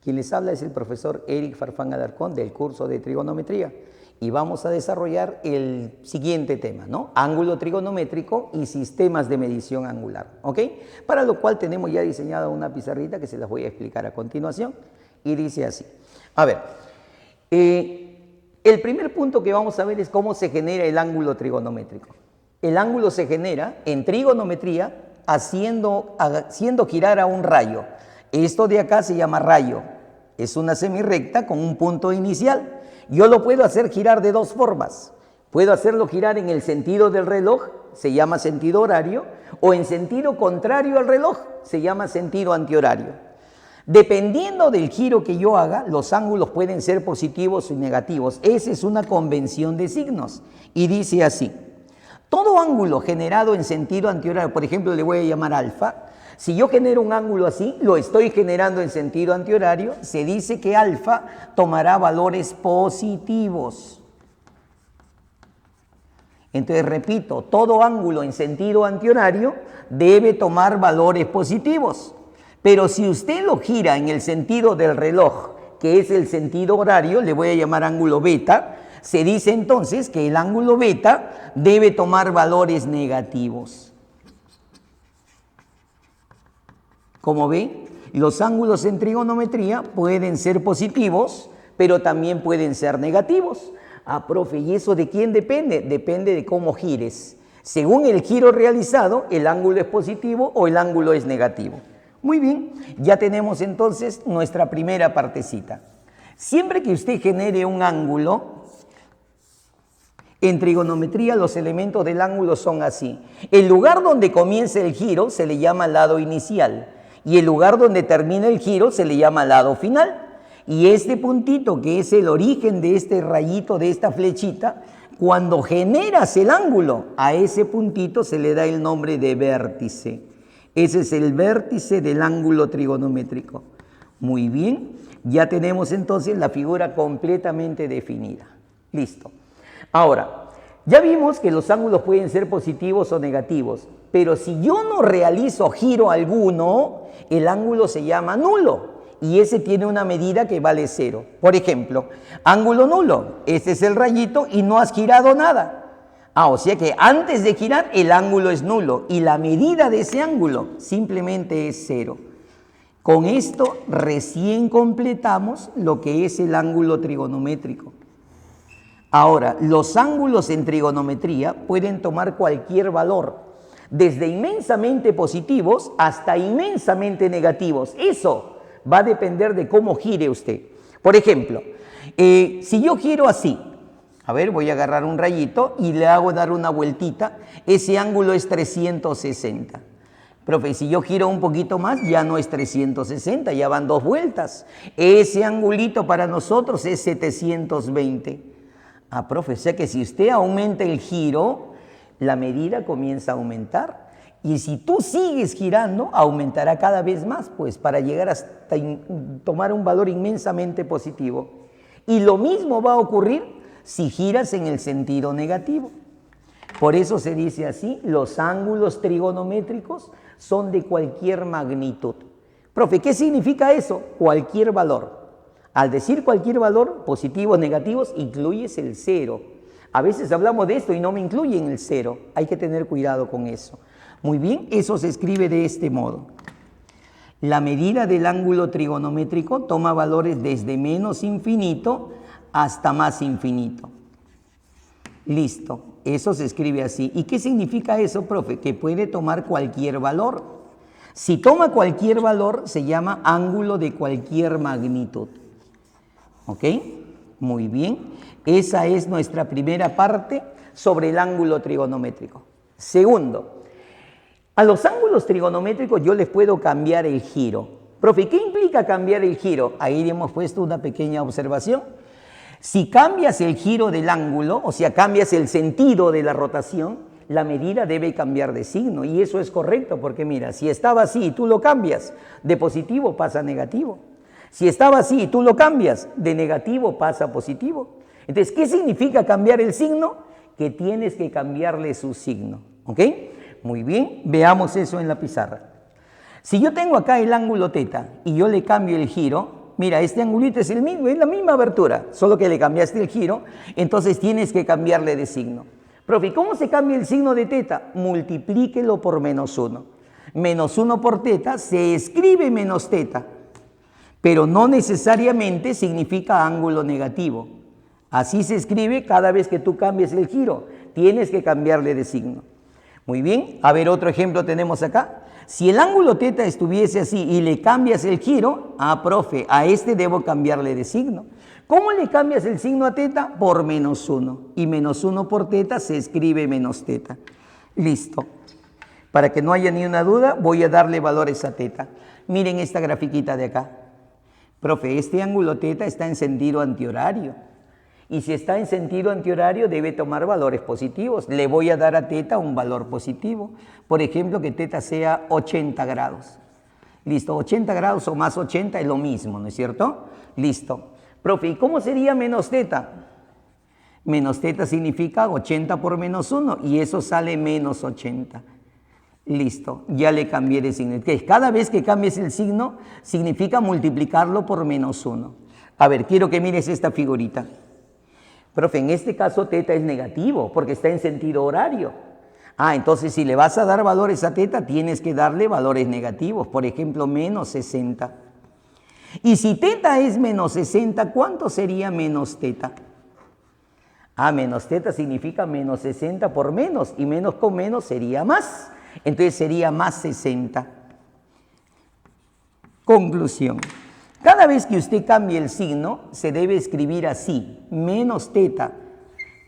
Quien les habla es el profesor Eric Farfán Alarcón del curso de trigonometría y vamos a desarrollar el siguiente tema, ¿no? Ángulo trigonométrico y sistemas de medición angular, ¿ok? Para lo cual tenemos ya diseñada una pizarrita que se las voy a explicar a continuación y dice así. A ver, el primer punto que vamos a ver es cómo se genera el ángulo trigonométrico. El ángulo se genera en trigonometría haciendo girar a un rayo. Esto de acá se llama rayo. Es una semirrecta con un punto inicial. Yo lo puedo hacer girar de dos formas. Puedo hacerlo girar en el sentido del reloj, se llama sentido horario, o en sentido contrario al reloj, se llama sentido antihorario. Dependiendo del giro que yo haga, los ángulos pueden ser positivos o negativos. Esa es una convención de signos. Y dice así: todo ángulo generado en sentido antihorario, por ejemplo, le voy a llamar alfa. Si yo genero un ángulo así, lo estoy generando en sentido antihorario, se dice que alfa tomará valores positivos. Entonces, repito, todo ángulo en sentido antihorario debe tomar valores positivos. Pero si usted lo gira en el sentido del reloj, que es el sentido horario, le voy a llamar ángulo beta, se dice entonces que el ángulo beta debe tomar valores negativos. Como ven, los ángulos en trigonometría pueden ser positivos, pero también pueden ser negativos. Ah, profe, ¿y eso de quién depende? Depende de cómo gires. Según el giro realizado, el ángulo es positivo o el ángulo es negativo. Muy bien, ya tenemos entonces nuestra primera partecita. Siempre que usted genere un ángulo, en trigonometría los elementos del ángulo son así. El lugar donde comienza el giro se le llama lado inicial y el lugar donde termina el giro se le llama lado final. Y este puntito, que es el origen de este rayito, de esta flechita, cuando generas el ángulo, a ese puntito se le da el nombre de vértice. Ese es el vértice del ángulo trigonométrico. Muy bien, ya tenemos entonces la figura completamente definida. Listo. Ahora, ya vimos que los ángulos pueden ser positivos o negativos, pero si yo no realizo giro alguno, el ángulo se llama nulo y ese tiene una medida que vale 0. Por ejemplo, ángulo nulo, este es el rayito y no has girado nada. O sea que antes de girar el ángulo es nulo y la medida de ese ángulo simplemente es 0. Con esto recién completamos lo que es el ángulo trigonométrico. Ahora, los ángulos en trigonometría pueden tomar cualquier valor, desde inmensamente positivos hasta inmensamente negativos. Eso va a depender de cómo gire usted. Por ejemplo, si yo giro así, a ver, voy a agarrar un rayito y le hago dar una vueltita, ese ángulo es 360. Profe, si yo giro un poquito más, ya no es 360, ya van 2 vueltas. Ese angulito para nosotros es 720. Profe, o sea que si usted aumenta el giro, la medida comienza a aumentar. Y si tú sigues girando, aumentará cada vez más, pues para llegar hasta tomar un valor inmensamente positivo. Y lo mismo va a ocurrir si giras en el sentido negativo. Por eso se dice así, los ángulos trigonométricos son de cualquier magnitud. Profe, ¿qué significa eso? Cualquier valor. Al decir cualquier valor, positivos, negativos, incluyes el 0. A veces hablamos de esto y no me incluyen el 0. Hay que tener cuidado con eso. Muy bien, eso se escribe de este modo. La medida del ángulo trigonométrico toma valores desde menos infinito hasta más infinito. Listo, eso se escribe así. ¿Y qué significa eso, profe? Que puede tomar cualquier valor. Si toma cualquier valor, se llama ángulo de cualquier magnitud. ¿Ok? Muy bien. Esa es nuestra primera parte sobre el ángulo trigonométrico. Segundo, a los ángulos trigonométricos yo les puedo cambiar el giro. Profe, ¿qué implica cambiar el giro? Ahí hemos puesto una pequeña observación. Si cambias el giro del ángulo, o sea, cambias el sentido de la rotación, la medida debe cambiar de signo. Y eso es correcto, porque mira, si estaba así y tú lo cambias, de positivo pasa a negativo. Si estaba así y tú lo cambias, de negativo pasa a positivo. Entonces, ¿qué significa cambiar el signo? Que tienes que cambiarle su signo. ¿Ok? Muy bien, veamos eso en la pizarra. Si yo tengo acá el ángulo teta y yo le cambio el giro, Mira, este angulito es el mismo, es la misma abertura, solo que le cambiaste el giro, entonces tienes que cambiarle de signo. Profe, ¿cómo se cambia el signo de teta? Multiplíquelo por -1. -1 por teta se escribe menos teta, pero no necesariamente significa ángulo negativo. Así se escribe cada vez que tú cambies el giro. Tienes que cambiarle de signo. Muy bien, a ver, otro ejemplo tenemos acá. Si el ángulo teta estuviese así y le cambias el giro, profe, a este debo cambiarle de signo. ¿Cómo le cambias el signo a teta? Por -1. Y -1 por teta se escribe menos teta. Listo. Para que no haya ni una duda, voy a darle valores a teta. Miren esta grafiquita de acá. Profe, este ángulo teta está en sentido antihorario. Y si está en sentido antihorario, debe tomar valores positivos. Le voy a dar a teta un valor positivo. Por ejemplo, que teta sea 80 grados. Listo, 80 grados o más 80 es lo mismo, ¿no es cierto? Listo. Profe, ¿y cómo sería menos teta? Menos teta significa 80 por -1 y eso sale menos 80. Listo, ya le cambié de signo. Cada vez que cambies el signo, significa multiplicarlo por -1. A ver, quiero que mires esta figurita. Profe, en este caso teta es negativo porque está en sentido horario. Entonces si le vas a dar valores a teta, tienes que darle valores negativos. Por ejemplo, menos 60. Y si teta es menos 60, ¿cuánto sería menos teta? Menos teta significa menos 60 por menos. Y menos con menos sería más. Entonces sería más 60. Conclusión. Cada vez que usted cambie el signo, se debe escribir así, menos teta.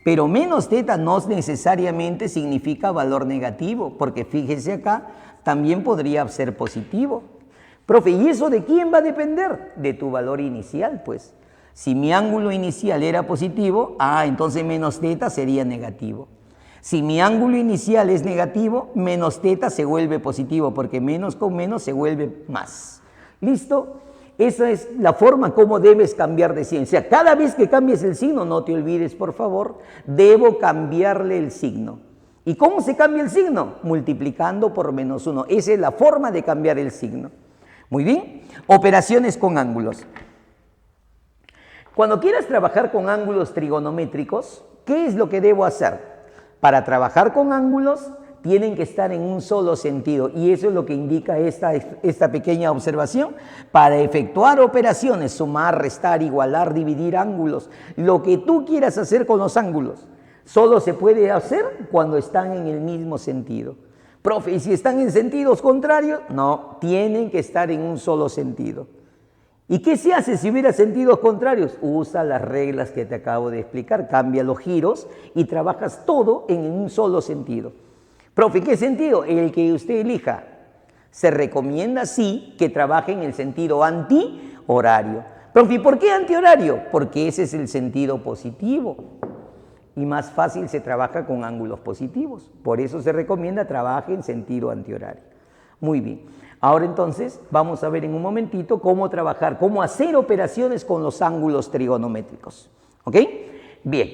Pero menos teta no necesariamente significa valor negativo, porque fíjese acá, también podría ser positivo. Profe, ¿y eso de quién va a depender? De tu valor inicial, pues. Si mi ángulo inicial era positivo, entonces menos teta sería negativo. Si mi ángulo inicial es negativo, menos teta se vuelve positivo, porque menos con menos se vuelve más. ¿Listo? Esa es la forma como debes cambiar de signo. O sea, cada vez que cambies el signo, no te olvides, por favor, debo cambiarle el signo. ¿Y cómo se cambia el signo? Multiplicando por -1. Esa es la forma de cambiar el signo. Muy bien. Operaciones con ángulos. Cuando quieras trabajar con ángulos trigonométricos, ¿qué es lo que debo hacer? Para trabajar con ángulos, tienen que estar en un solo sentido y eso es lo que indica esta pequeña observación. Para efectuar operaciones, sumar, restar, igualar, dividir ángulos, lo que tú quieras hacer con los ángulos, solo se puede hacer cuando están en el mismo sentido. Profe, ¿y si están en sentidos contrarios? No, tienen que estar en un solo sentido. ¿Y qué se hace si hubiera sentidos contrarios? Usa las reglas que te acabo de explicar, cambia los giros y trabajas todo en un solo sentido. Profe, ¿qué sentido? El que usted elija. Se recomienda, sí, que trabaje en el sentido antihorario. Profe, ¿por qué antihorario? Porque ese es el sentido positivo. Y más fácil se trabaja con ángulos positivos. Por eso se recomienda trabaje en sentido antihorario. Muy bien. Ahora entonces vamos a ver en un momentito cómo trabajar, cómo hacer operaciones con los ángulos trigonométricos. ¿Ok? Bien.